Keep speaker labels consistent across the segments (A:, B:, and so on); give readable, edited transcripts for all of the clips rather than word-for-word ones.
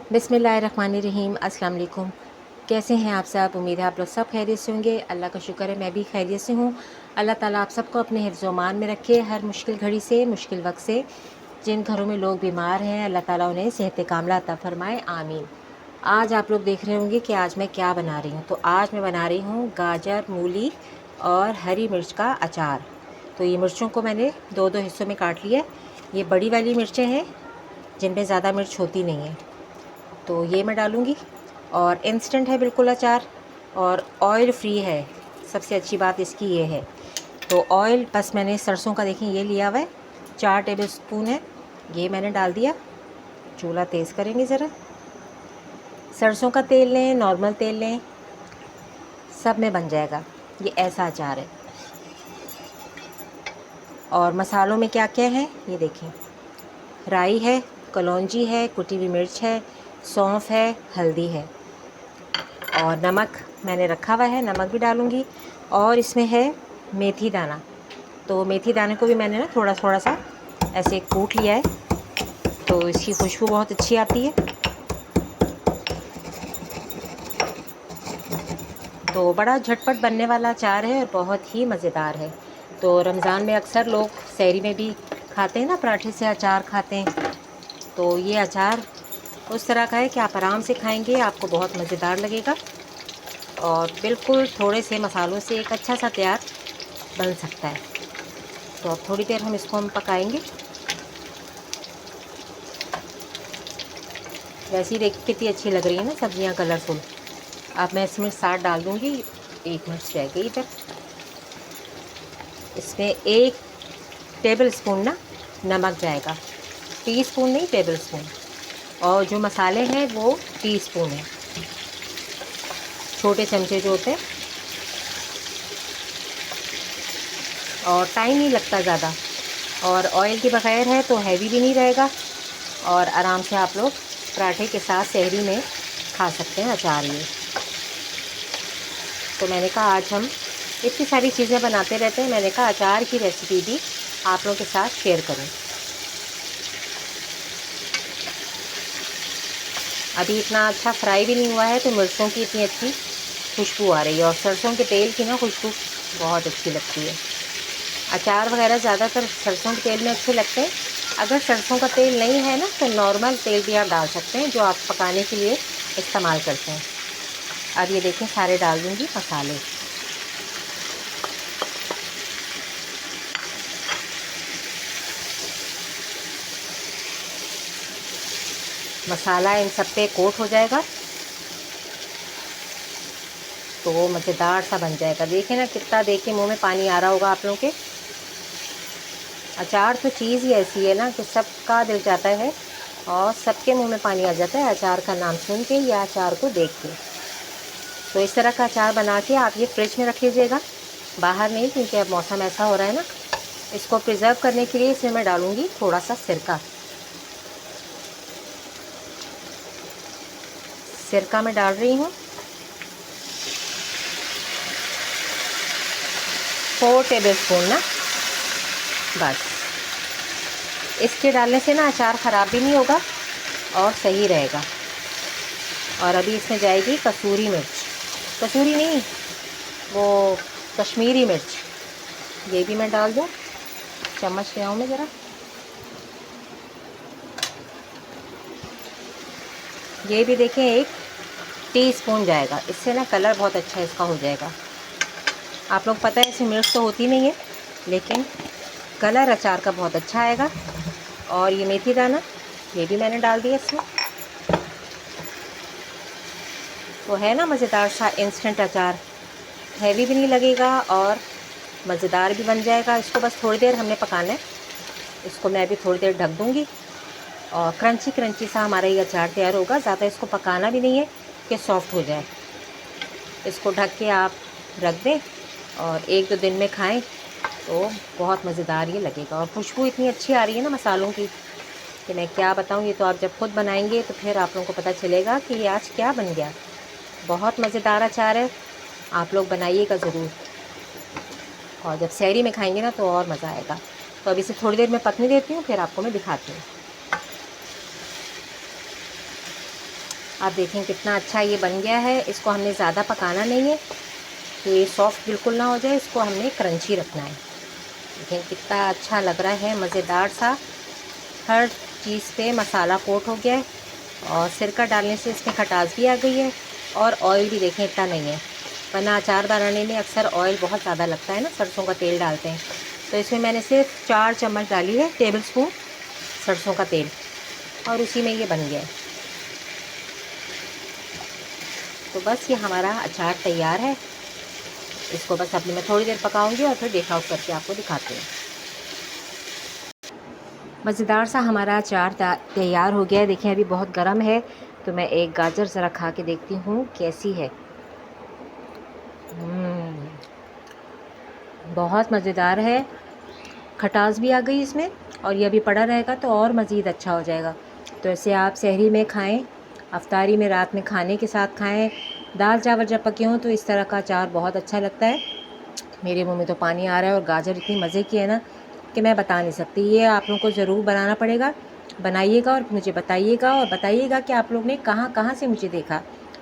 A: बिस्मिल्लाहिर्रहमानिर्रहीम। अस्सलाम वालेकुम। कैसे हैं आप सब? उम्मीद है आप लोग सब खैरियत से होंगे। अल्लाह का शुक्र है मैं भी खैरियत से हूँ। अल्लाह ताला आप सबको अपने हिफ्ज़-ओ-मान में रखे, हर मुश्किल घड़ी से, मुश्किल वक्त से। जिन घरों में लोग बीमार हैं अल्लाह ताला उन्हें सेहत कामिला अता फ़रमाए, आमीन। आज आप लोग देख रहे होंगे कि आज मैं क्या बना रही हूँ। तो आज मैं बना रही हूँ गाजर, मूली और हरी मिर्च का अचार। तो ये मिर्चों को मैंने दो दो हिस्सों में काट लिया। ये बड़ी वाली मिर्चें हैं जिनमें ज़्यादा मिर्च होती नहीं है, तो ये मैं डालूँगी। और इंस्टेंट है बिल्कुल अचार, और ऑयल फ्री है। सबसे अच्छी बात इसकी ये है। तो ऑयल बस मैंने सरसों का देखें ये लिया हुआ है, 4 टेबल स्पून है, ये मैंने डाल दिया। चूल्हा तेज़ करेंगे ज़रा। सरसों का तेल लें, नॉर्मल तेल लें, सब में बन जाएगा। ये ऐसा अचार है। और मसालों में क्या क्या है ये देखें। राई है, कलौंजी है, कुटी हुई मिर्च है, सौंफ है, हल्दी है और नमक मैंने रखा हुआ है, नमक भी डालूँगी। और इसमें है मेथी दाना। तो मेथी दाने को भी मैंने ना थोड़ा थोड़ा सा ऐसे कूट लिया है, तो इसकी खुशबू बहुत अच्छी आती है। तो बड़ा झटपट बनने वाला अचार है और बहुत ही मज़ेदार है। तो रमज़ान में अक्सर लोग सहरी में भी खाते हैं ना, पराठे से अचार खाते हैं। तो ये अचार उस तरह का है कि आप आराम से खाएंगे, आपको बहुत मज़ेदार लगेगा और बिल्कुल थोड़े से मसालों से एक अच्छा सा तैयार बन सकता है। तो अब थोड़ी देर इसको हम पकाएंगे। वैसे ही देखिए कितनी अच्छी लग रही है ना सब्जियां, कलरफुल। अब मैं इसमें साथ डाल दूँगी, 1 मिनट रह गई इधर। इसमें 1 टेबल स्पून ना नमक जाएगा, टीस्पून नहीं, टेबल स्पून। और जो मसाले हैं वो टीस्पून है, छोटे चमचे जो होते हैं। और टाइम नहीं लगता ज़्यादा, और ऑयल के बगैर है तो हैवी भी नहीं रहेगा, और आराम से आप लोग पराठे के साथ सहरी में खा सकते हैं अचार ये। तो मैंने कहा आज हम इतनी सारी चीज़ें बनाते रहते हैं, मैंने कहा अचार की रेसिपी भी आप लोगों के साथ शेयर करूं। अभी इतना अच्छा फ्राई भी नहीं हुआ है तो मिर्चों की इतनी अच्छी खुशबू आ रही है, और सरसों के तेल की ना खुशबू बहुत अच्छी लगती है। अचार वगैरह ज़्यादातर सरसों के तेल में अच्छे लगते हैं। अगर सरसों का तेल नहीं है ना तो नॉर्मल तेल भी आप डाल सकते हैं जो आप पकाने के लिए इस्तेमाल करते हैं। अब ये देखें सारे डाल दूँगी मसाले। मसाला इन सब पे कोट हो जाएगा तो वो मज़ेदार सा बन जाएगा। देखिए ना कितना, देख के मुँह में पानी आ रहा होगा आप लोगों के। अचार तो चीज़ ही ऐसी है ना कि सबका दिल चाहता है और सबके मुंह में पानी आ जाता है अचार का नाम सुन के या अचार को देख के। तो इस तरह का अचार बना के आप ये फ्रिज में रख लीजिएगा, बाहर नहीं, क्योंकि अब मौसम ऐसा हो रहा है ना। इसको प्रिजर्व करने के लिए इसमें मैं डालूँगी थोड़ा सा सिरका। सिरका मैं डाल रही हूँ 4 टेबल स्पून ना, बस। इसके डालने से ना अचार ख़राब भी नहीं होगा और सही रहेगा। और अभी इसमें जाएगी कसूरी मिर्च, कसूरी नहीं, वो कश्मीरी मिर्च, ये भी मैं डाल दूँ। चम्मच ले आऊँ मैं ज़रा। ये भी देखें 1 टीस्पून जाएगा, इससे ना कलर बहुत अच्छा इसका हो जाएगा। आप लोग पता है इसमें मिर्च तो होती नहीं है, लेकिन कलर अचार का बहुत अच्छा आएगा। और ये मेथी दाना, ये भी मैंने डाल दिया इसमें। तो है ना मज़ेदार सा इंस्टेंट अचार, हैवी भी नहीं लगेगा और मज़ेदार भी बन जाएगा। इसको बस थोड़ी देर हमने पकाना है। इसको मैं भी थोड़ी देर ढक दूँगी और क्रंची क्रंची सा हमारा ये अचार तैयार होगा। ज़्यादा इसको पकाना भी नहीं है कि सॉफ्ट हो जाए। इसको ढक के आप रख दें और 1-2 दिन में खाएं तो बहुत मज़ेदार ये लगेगा। और खुशबू इतनी अच्छी आ रही है ना मसालों की कि मैं क्या बताऊँ। ये तो आप जब खुद बनाएंगे तो फिर आप लोगों को पता चलेगा कि ये आज क्या बन गया। बहुत मज़ेदार अचार है, आप लोग बनाइएगा ज़रूर। और जब सहरी में खाएंगे ना तो और मज़ा आएगा। तो अब इसे थोड़ी देर में पकने देती हूँ, फिर आपको मैं दिखाती हूँ। आप देखें कितना अच्छा ये बन गया है। इसको हमने ज़्यादा पकाना नहीं है कि ये सॉफ्ट बिल्कुल ना हो जाए, इसको हमने क्रंची रखना है। देखें कितना अच्छा लग रहा है, मज़ेदार सा। हर चीज़ पे मसाला कोट हो गया है और सिरका डालने से इसमें खटास भी आ गई है और ऑयल भी देखें इतना नहीं है, वरना अचार बनाने में अक्सर ऑयल बहुत ज़्यादा लगता है ना, सरसों का तेल डालते हैं। तो इसमें मैंने सिर्फ 4 चम्मच डाली है टेबल स्पून सरसों का तेल और उसी में ये बन गया है। तो बस ये हमारा अचार तैयार है। इसको बस अभी मैं थोड़ी देर पकाऊंगी और फिर डिश आउट करके आपको दिखाती हूँ। मज़ेदार सा हमारा अचार तैयार हो गया है। देखिए अभी बहुत गर्म है, तो मैं एक गाजर ज़रा खा के देखती हूँ कैसी है। बहुत मज़ेदार है, खटास भी आ गई इसमें और ये अभी पड़ा रहेगा तो और मज़ीद अच्छा हो जाएगा। तो इसे आप सहरी में खाएं, अफ्तारी में, रात में खाने के साथ खाएं। दाल चावल जब पके हों तो इस तरह का अचार बहुत अच्छा लगता है। मेरे मुंह में तो पानी आ रहा है और गाजर इतनी मज़े की है ना कि मैं बता नहीं सकती। ये आप लोगों को ज़रूर बनाना पड़ेगा, बनाइएगा और मुझे बताइएगा, और बताइएगा कि आप लोग ने कहाँ कहाँ से मुझे देखा,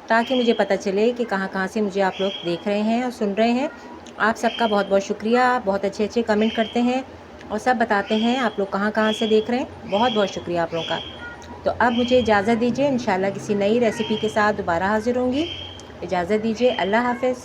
A: ताकि मुझे पता चले कि कहाँ कहाँ से मुझे आप लोग देख रहे हैं और सुन रहे हैं। आप सबका बहुत बहुत शुक्रिया। आप बहुत अच्छे अच्छे कमेंट करते हैं और सब बताते हैं आप लोग कहाँ कहाँ से देख रहे हैं। बहुत बहुत शुक्रिया आप लोगों का। तो अब मुझे इजाज़त दीजिए, इंशाल्लाह किसी नई रेसिपी के साथ दोबारा हाज़िर होंगी। इजाज़त दीजिए, अल्लाह हाफ़िज़।